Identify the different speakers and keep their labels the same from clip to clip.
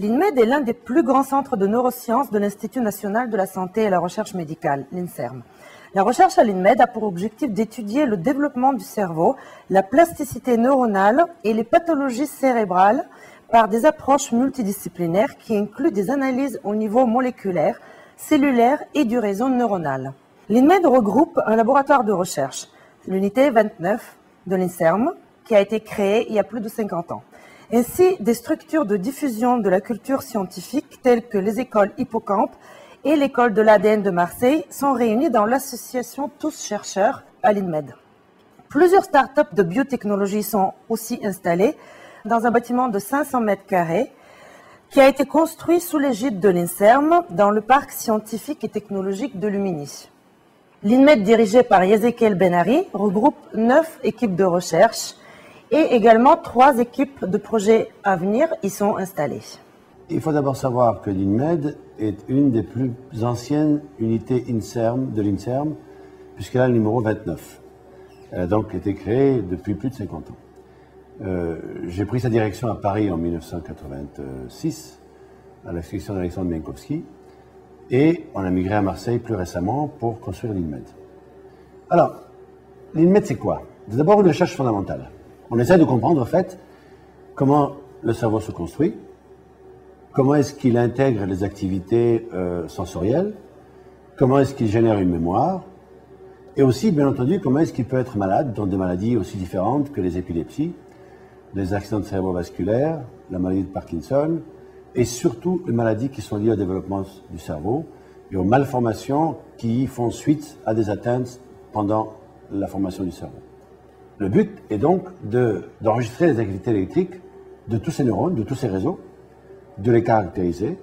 Speaker 1: L'INMED est l'un des plus grands centres de neurosciences de l'Institut national de la santé et la recherche médicale, l'INSERM. La recherche à l'INMED a pour objectif d'étudier le développement du cerveau, la plasticité neuronale et les pathologies cérébrales par des approches multidisciplinaires qui incluent des analyses au niveau moléculaire, cellulaire et du réseau neuronal. L'INMED regroupe un laboratoire de recherche, l'unité 29 de l'INSERM, qui a été créée il y a plus de 50 ans. Ainsi, des structures de diffusion de la culture scientifique telles que les écoles Hippocampe et l'école de l'ADN de Marseille sont réunies dans l'association Tous Chercheurs à l'INMED. Plusieurs startups de biotechnologie sont aussi installées dans un bâtiment de 500 mètres carrés qui a été construit sous l'égide de l'INSERM dans le parc scientifique et technologique de Lumini. L'INMED dirigé par Yezekiel Benari regroupe 9 équipes de recherche et également 3 équipes de projets à venir y sont installées.
Speaker 2: Il faut d'abord savoir que l'INMED est une des plus anciennes unités de l'INSERM, puisqu'elle a le numéro 29. Elle a donc été créée depuis plus de 50 ans. J'ai pris sa direction à Paris en 1986, à la section d'Alexandre Minkowski, et on a migré à Marseille plus récemment pour construire l'INMED. Alors, l'INMED c'est quoi? C'est d'abord une recherche fondamentale. On essaie de comprendre en fait comment le cerveau se construit, comment est-ce qu'il intègre les activités sensorielles, comment est-ce qu'il génère une mémoire, et aussi, bien entendu, comment est-ce qu'il peut être malade dans des maladies aussi différentes que les épilepsies, les accidents cérébrovasculaires, la maladie de Parkinson, et surtout les maladies qui sont liées au développement du cerveau et aux malformations qui font suite à des atteintes pendant la formation du cerveau. Le but est donc d'enregistrer les activités électriques de tous ces neurones, de tous ces réseaux, de les caractériser,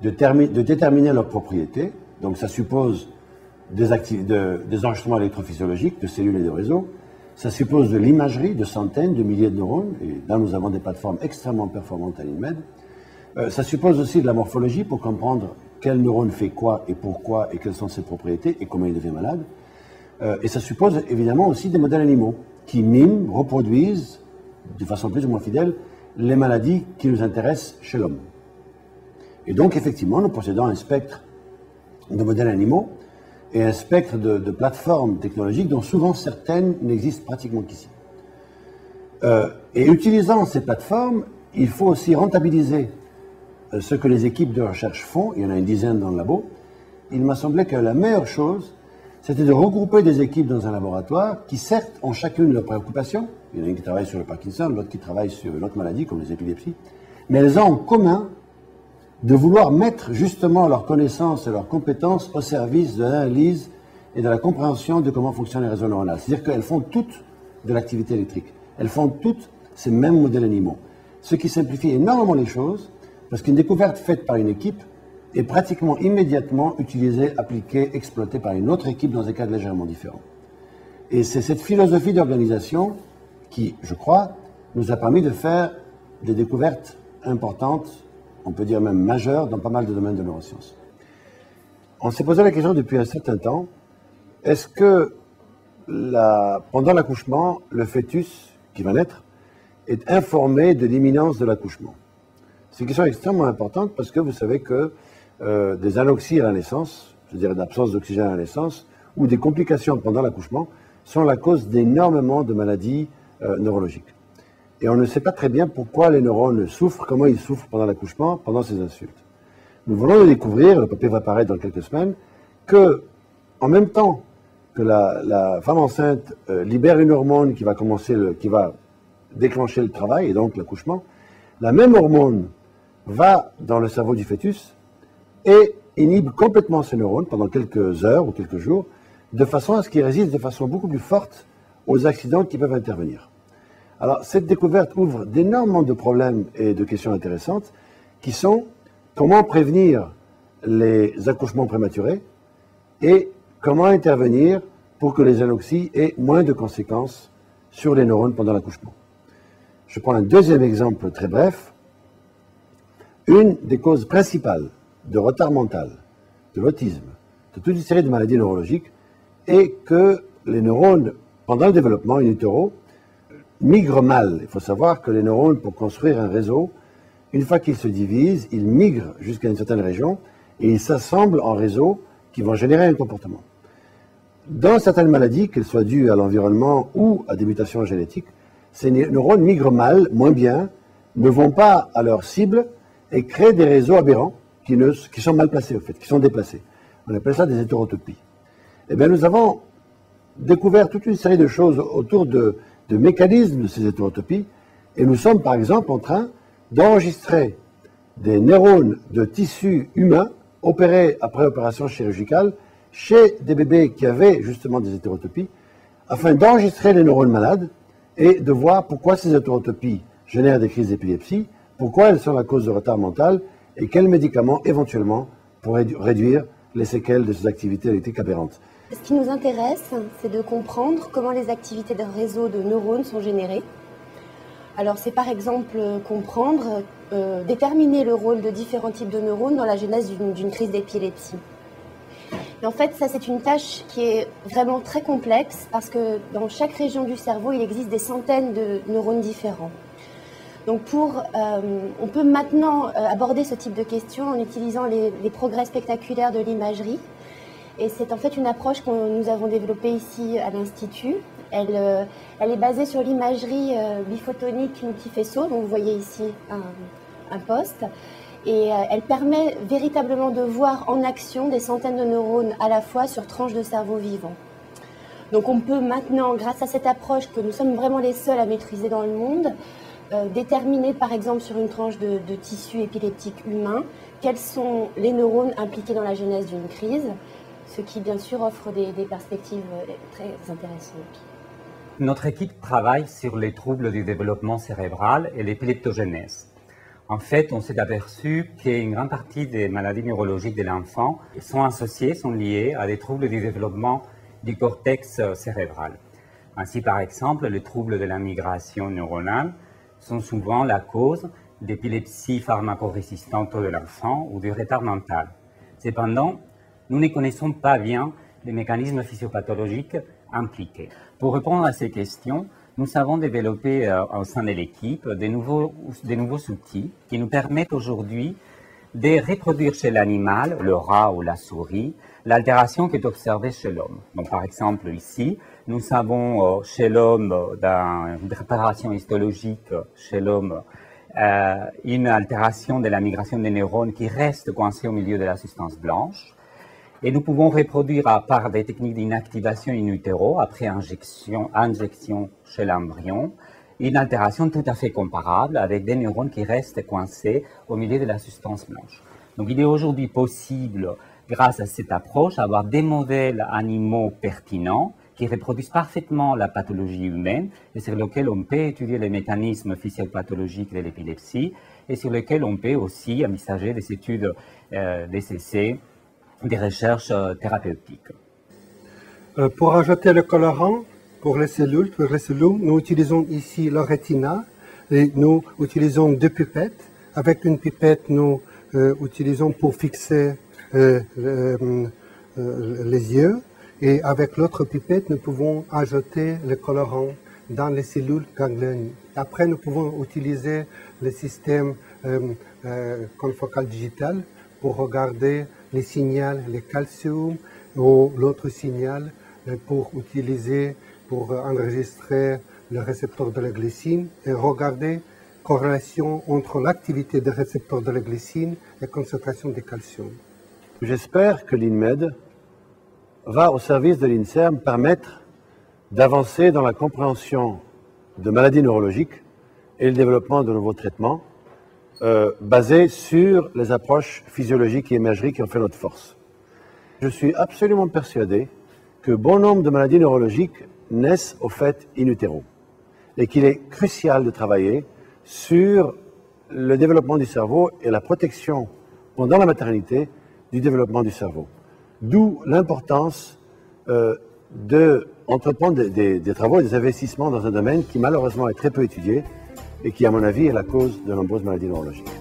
Speaker 2: de déterminer leurs propriétés. Donc ça suppose des enregistrements électrophysiologiques de cellules et de réseaux. Ça suppose de l'imagerie de centaines, de milliers de neurones. Et là, nous avons des plateformes extrêmement performantes à l'INMED. Ça suppose aussi de la morphologie pour comprendre quel neurone fait quoi et pourquoi et quelles sont ses propriétés et comment il devient malade. Et ça suppose évidemment aussi des modèles animaux qui miment, reproduisent de façon plus ou moins fidèle les maladies qui nous intéressent chez l'homme. Et donc effectivement, nous possédons un spectre de modèles animaux et un spectre de plateformes technologiques dont souvent certaines n'existent pratiquement qu'ici. Et utilisant ces plateformes, il faut aussi rentabiliser ce que les équipes de recherche font. Il y en a une dizaine dans le labo. Il m'a semblé que la meilleure chose, c'était de regrouper des équipes dans un laboratoire qui, certes, ont chacune leurs préoccupations. Il y en a une qui travaille sur le Parkinson, l'autre qui travaille sur une autre maladie, comme les épilepsies. Mais elles ont en commun de vouloir mettre justement leurs connaissances et leurs compétences au service de l'analyse et de la compréhension de comment fonctionnent les réseaux neuronaux. C'est-à-dire qu'elles font toutes de l'activité électrique. Elles font toutes ces mêmes modèles animaux. Ce qui simplifie énormément les choses, parce qu'une découverte faite par une équipe est pratiquement immédiatement utilisée, appliquée, exploitée par une autre équipe dans des cas légèrement différents. Et c'est cette philosophie d'organisation qui, je crois, nous a permis de faire des découvertes importantes, on peut dire même majeures, dans pas mal de domaines de neurosciences. On s'est posé la question depuis un certain temps, est-ce que pendant l'accouchement, le fœtus qui va naître est informé de l'imminence de l'accouchement? C'est une question extrêmement importante parce que vous savez que des anoxies à la naissance, c'est-à-dire l'absence d'oxygène à la naissance, ou des complications pendant l'accouchement, sont la cause d'énormément de maladies neurologiques. Et on ne sait pas très bien pourquoi les neurones souffrent, comment ils souffrent pendant l'accouchement, pendant ces insultes. Nous voulons le découvrir, le papier va apparaître dans quelques semaines, que en même temps que la femme enceinte libère une hormone qui va déclencher le travail et donc l'accouchement, la même hormone va dans le cerveau du fœtus et inhibe complètement ces neurones pendant quelques heures ou quelques jours, de façon à ce qu'ils résistent de façon beaucoup plus forte aux accidents qui peuvent intervenir. Alors, cette découverte ouvre d'énormément de problèmes et de questions intéressantes qui sont comment prévenir les accouchements prématurés et comment intervenir pour que les anoxies aient moins de conséquences sur les neurones pendant l'accouchement. Je prends un deuxième exemple très bref. Une des causes principales de retard mental, de l'autisme, de toute une série de maladies neurologiques est que les neurones, pendant le développement in utero, migrent mal. Il faut savoir que les neurones, pour construire un réseau, Une fois qu'ils se divisent, ils migrent jusqu'à une certaine région et ils s'assemblent en réseaux qui vont générer un comportement. Dans certaines maladies, qu'elles soient dues à l'environnement ou à des mutations génétiques, ces neurones migrent mal, moins bien, ne vont pas à leur cible et créent des réseaux aberrants qui sont mal placés, en fait, qui sont déplacés. On appelle ça des hétérotopies. Eh bien, nous avons découvert toute une série de choses autour de mécanismes de ces hétérotopies et nous sommes, par exemple, en train d'enregistrer des neurones de tissus humains opérés après opération chirurgicale chez des bébés qui avaient justement des hétérotopies, afin d'enregistrer les neurones malades et de voir pourquoi ces hétérotopies génèrent des crises d'épilepsie, pourquoi elles sont la cause de retard mental et quels médicaments éventuellement pourraient réduire les séquelles de ces activités électriques aberrantes.
Speaker 3: Ce qui nous intéresse, c'est de comprendre comment les activités d'un réseau de neurones sont générées. Alors c'est par exemple comprendre, déterminer le rôle de différents types de neurones dans la genèse d'une crise d'épilepsie. Et en fait, ça c'est une tâche qui est vraiment très complexe parce que dans chaque région du cerveau, il existe des centaines de neurones différents. Donc on peut maintenant aborder ce type de questions en utilisant les progrès spectaculaires de l'imagerie. Et c'est en fait une approche que nous avons développée ici à l'Institut. Elle est basée sur l'imagerie biphotonique multifaisceau, dont vous voyez ici un poste. Et elle permet véritablement de voir en action des centaines de neurones à la fois sur tranches de cerveau vivant. Donc on peut maintenant, grâce à cette approche que nous sommes vraiment les seuls à maîtriser dans le monde, déterminer par exemple sur une tranche de tissu épileptique humain quels sont les neurones impliqués dans la genèse d'une crise, ce qui bien sûr offre des perspectives très intéressantes.
Speaker 4: Notre équipe travaille sur les troubles du développement cérébral et l'épileptogénèse. En fait, on s'est aperçu qu'une grande partie des maladies neurologiques de l'enfant sont associées, sont liées à des troubles du développement du cortex cérébral. Ainsi, par exemple, les troubles de la migration neuronale sont souvent la cause d'épilepsie pharmacorésistante de l'enfant ou du retard mental. Cependant, nous ne connaissons pas bien les mécanismes physiopathologiques impliqués. Pour répondre à ces questions, nous avons développé au sein de l'équipe des nouveaux outils qui nous permettent aujourd'hui de reproduire chez l'animal, le rat ou la souris, l'altération qui est observée chez l'homme. Donc, par exemple, ici, nous avons chez l'homme, dans une préparation histologique chez l'homme, une altération de la migration des neurones qui reste coincée au milieu de la substance blanche. Et nous pouvons reproduire par des techniques d'inactivation in utero, après injection chez l'embryon, une altération tout à fait comparable avec des neurones qui restent coincés au milieu de la substance blanche. Donc il est aujourd'hui possible, grâce à cette approche, d'avoir des modèles animaux pertinents qui reproduisent parfaitement la pathologie humaine et sur lesquels on peut étudier les mécanismes physiopathologiques de l'épilepsie et sur lesquels on peut aussi envisager des études des essais, des recherches thérapeutiques.
Speaker 5: Pour ajouter le colorant pour les cellules, nous utilisons ici le rétina et nous utilisons deux pipettes. Avec une pipette, nous utilisons pour fixer les yeux et avec l'autre pipette, nous pouvons ajouter le colorant dans les cellules ganglioniques. Après, nous pouvons utiliser le système confocal digital pour regarder les signaux, les calcium ou l'autre signal pour enregistrer le récepteur de la glycine et regarder corrélation entre l'activité des récepteurs de la glycine et la concentration de calcium.
Speaker 2: J'espère que l'INMED va au service de l'INSERM permettre d'avancer dans la compréhension de maladies neurologiques et le développement de nouveaux traitements basés sur les approches physiologiques et imagerie qui ont fait notre force. Je suis absolument persuadé que bon nombre de maladies neurologiques naissent au fait in utero et qu'il est crucial de travailler sur le développement du cerveau et la protection pendant la maternité du développement du cerveau. D'où l'importance d'entreprendre des travaux et des investissements dans un domaine qui malheureusement est très peu étudié et qui, à mon avis, est la cause de nombreuses maladies neurologiques.